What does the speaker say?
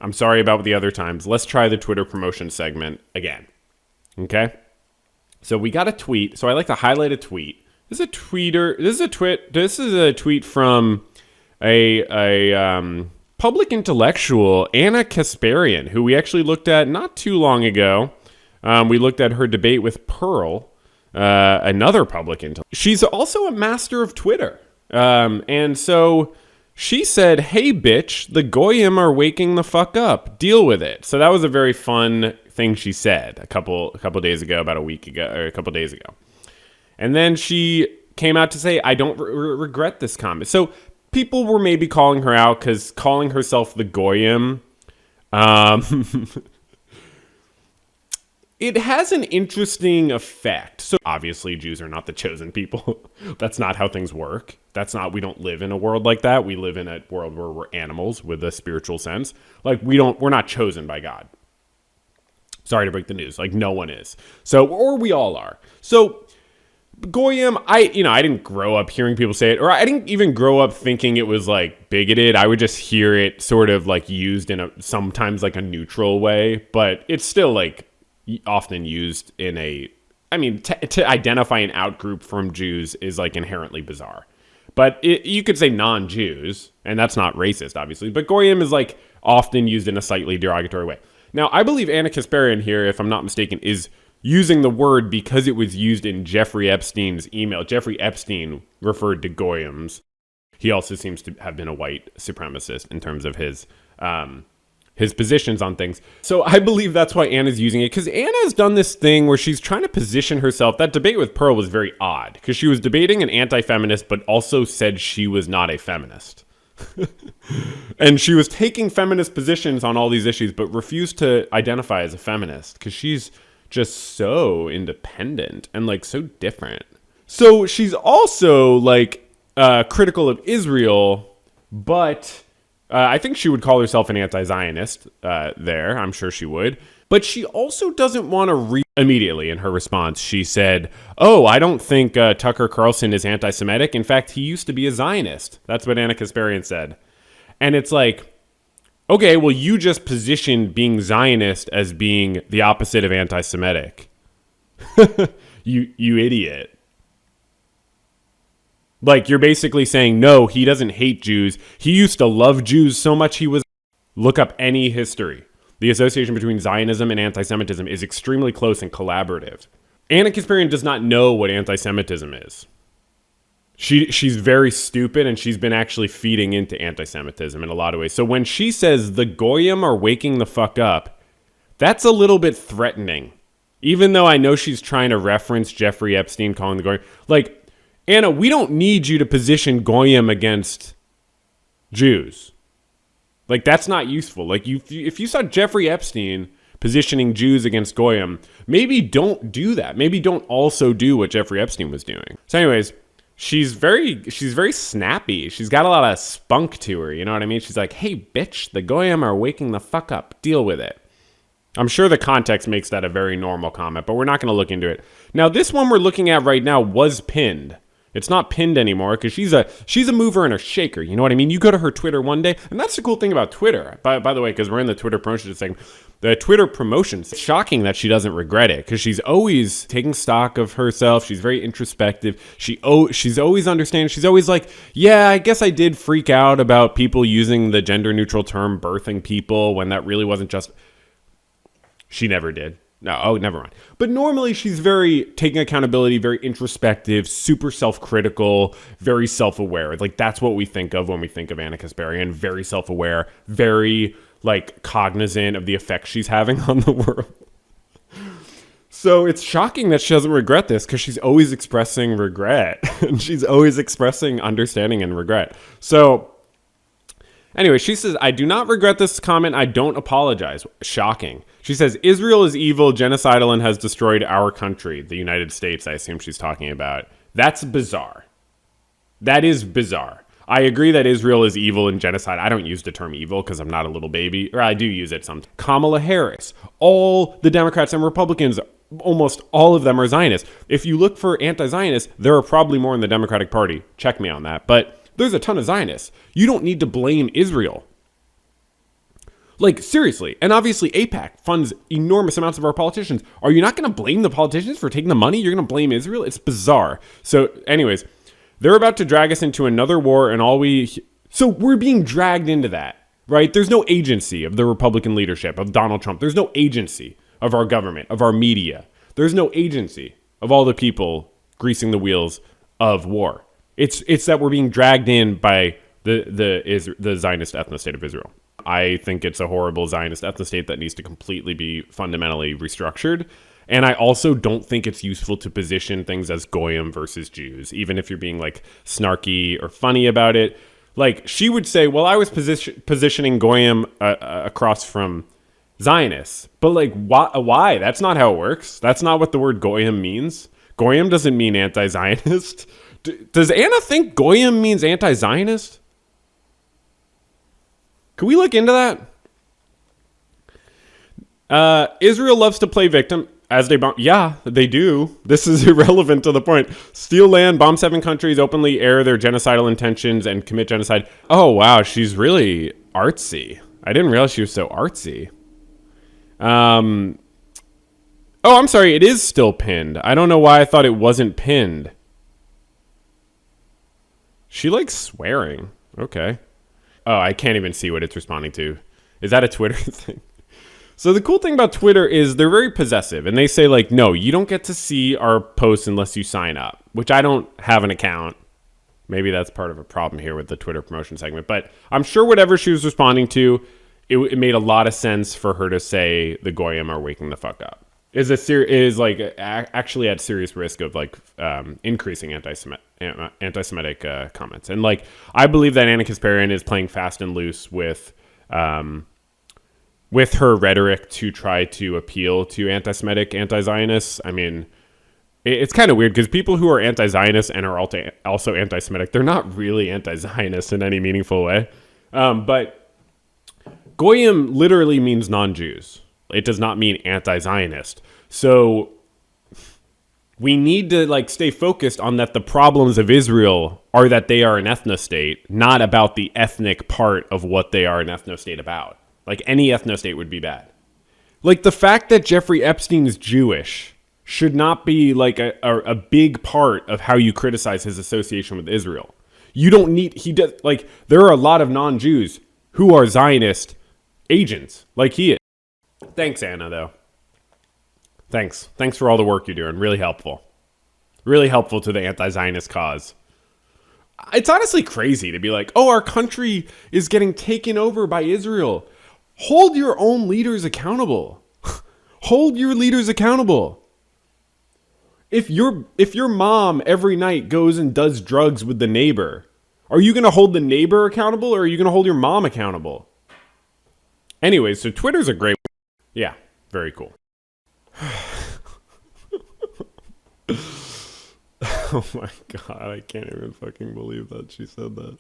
I'm sorry about the other times. Let's try the Twitter promotion segment again. Okay? So we got a tweet. So I like to highlight a tweet. This is a tweet from a public intellectual, Anna Kasparian, who we actually looked at not too long ago. We looked at her debate with Pearl, another public intellectual. She's also a master of Twitter. And so she said, "Hey, bitch, the Goyim are waking the fuck up. Deal with it." So that was a very fun thing she said a couple days ago, about a week ago, or a couple days ago. And then she came out to say, "I don't regret this comment." So people were maybe calling her out because calling herself the Goyim, it has an interesting effect. So obviously Jews are not the chosen people. That's not how things work. We don't live in a world like that. We live in a world where we're animals with a spiritual sense. Like we're not chosen by God. Sorry to break the news. Like no one is. So, or we all are. So Goyim, I didn't grow up hearing people say it, or I didn't even grow up thinking it was like bigoted. I would just hear it sort of like used in sometimes like a neutral way, but it's still like often used in to identify an outgroup from Jews is like inherently bizarre. But you could say non-Jews, and that's not racist, obviously. But Goyim is like often used in a slightly derogatory way. Now, I believe Anna Kasparian here, if I'm not mistaken, is using the word because it was used in Jeffrey Epstein's email. Jeffrey Epstein referred to Goyims. He also seems to have been a white supremacist in terms of his positions on things. So I believe that's why Anna's using it, because Anna's done this thing where she's trying to position herself. That debate with Pearl was very odd, because she was debating an anti-feminist, but also said she was not a feminist. And she was taking feminist positions on all these issues, but refused to identify as a feminist, because she's just so independent and like so different. So she's also like critical of Israel, but I think she would call herself an anti-Zionist there. I'm sure she would. But she also doesn't want to immediately in her response, she said, "Oh, I don't think Tucker Carlson is anti-Semitic. In fact, he used to be a Zionist." That's what Anna Kasparian said. And it's like, okay, well, you just positioned being Zionist as being the opposite of anti-Semitic. You idiot. Like, you're basically saying, no, he doesn't hate Jews. He used to love Jews so much he was... Look up any history. The association between Zionism and anti-Semitism is extremely close and collaborative. Anna Kasparian does not know what anti-Semitism is. She's very stupid, and she's been actually feeding into anti-Semitism in a lot of ways. So when she says the Goyim are waking the fuck up, that's a little bit threatening. Even though I know she's trying to reference Jeffrey Epstein calling the Goyim. Like, Anna, we don't need you to position Goyim against Jews. Like, that's not useful. Like, if you saw Jeffrey Epstein positioning Jews against Goyim, maybe don't do that. Maybe don't also do what Jeffrey Epstein was doing. So anyways, she's very snappy. She's got a lot of spunk to her, you know what I mean? She's like, "Hey, bitch, the Goyim are waking the fuck up. Deal with it." I'm sure the context makes that a very normal comment, but we're not going to look into it. Now, this one we're looking at right now was pinned. It's not pinned anymore because she's a mover and a shaker. You know what I mean? You go to her Twitter one day, and that's the cool thing about Twitter. By the way, because we're in the Twitter promotion segment, the Twitter promotions. It's shocking that she doesn't regret it because she's always taking stock of herself. She's very introspective. She's always understanding. She's always like, yeah, I guess I did freak out about people using the gender neutral term birthing people when that really wasn't just. She never did. No, oh, never mind. But normally she's very taking accountability, very introspective, super self-critical, very self-aware. Like, that's what we think of when we think of Anna Kasparian. Very self-aware, very, like, cognizant of the effect she's having on the world. So it's shocking that she doesn't regret this because she's always expressing regret. And she's always expressing understanding and regret. So anyway, she says, "I do not regret this comment. I don't apologize." Shocking. She says, "Israel is evil, genocidal, and has destroyed our country." The United States, I assume she's talking about. That's bizarre. That is bizarre. I agree that Israel is evil and genocide. I don't use the term evil because I'm not a little baby. Or I do use it sometimes. Kamala Harris. All the Democrats and Republicans, almost all of them are Zionists. If you look for anti-Zionists, there are probably more in the Democratic Party. Check me on that. But there's a ton of Zionists. You don't need to blame Israel. Like, seriously. And obviously, AIPAC funds enormous amounts of our politicians. Are you not going to blame the politicians for taking the money? You're going to blame Israel? It's bizarre. So, anyways, they're about to drag us into another war, and so we're being dragged into that, right? There's no agency of the Republican leadership, of Donald Trump. There's no agency of our government, of our media. There's no agency of all the people greasing the wheels of war. It's that we're being dragged in by the Zionist ethno-state of Israel. I think it's a horrible Zionist ethno-state that needs to completely be fundamentally restructured. And I also don't think it's useful to position things as Goyim versus Jews, even if you're being like snarky or funny about it. Like, she would say, well, I was positioning Goyim across from Zionists. But like, why? That's not how it works. That's not what the word Goyim means. Goyim doesn't mean anti-Zionist. Does Anna think Goyim means anti-Zionist? Can we look into that? Israel loves to play victim as they bomb. Yeah, they do. This is irrelevant to the point. Steal land, bomb 7 countries, openly air their genocidal intentions, and commit genocide. Oh, wow. She's really artsy. I didn't realize she was so artsy. Oh, I'm sorry. It is still pinned. I don't know why I thought it wasn't pinned. She likes swearing. Okay. Oh, I can't even see what it's responding to. Is that a Twitter thing? So the cool thing about Twitter is they're very possessive. And they say, like, no, you don't get to see our posts unless you sign up. Which I don't have an account. Maybe that's part of a problem here with the Twitter promotion segment. But I'm sure whatever she was responding to, it made a lot of sense for her to say the Goyim are waking the fuck up. Is actually at serious risk of like increasing anti-Semitic comments. And like, I believe that Anna Kasparian is playing fast and loose with her rhetoric to try to appeal to anti-Semitic, anti-Zionists. I mean, it's kind of weird because people who are anti-Zionist and are also anti-Semitic, they're not really anti-Zionist in any meaningful way. But Goyim literally means non-Jews. It does not mean anti-Zionist. So we need to like stay focused on that the problems of Israel are that they are an ethno-state, not about the ethnic part of what they are an ethno-state about. Like, any ethno-state would be bad. Like, the fact that Jeffrey Epstein is Jewish should not be like a big part of how you criticize his association with Israel. You don't need, there are a lot of non-Jews who are Zionist agents, like he is. Thanks, Anna, though. Thanks for all the work you're doing. Really helpful. Really helpful to the anti-Zionist cause. It's honestly crazy to be like, oh, our country is getting taken over by Israel. Hold your own leaders accountable. Hold your leaders accountable. If your mom every night goes and does drugs with the neighbor, are you going to hold the neighbor accountable, or are you going to hold your mom accountable? Anyways, so Twitter's a great... Yeah, very cool. Oh my god, I can't even fucking believe that she said that.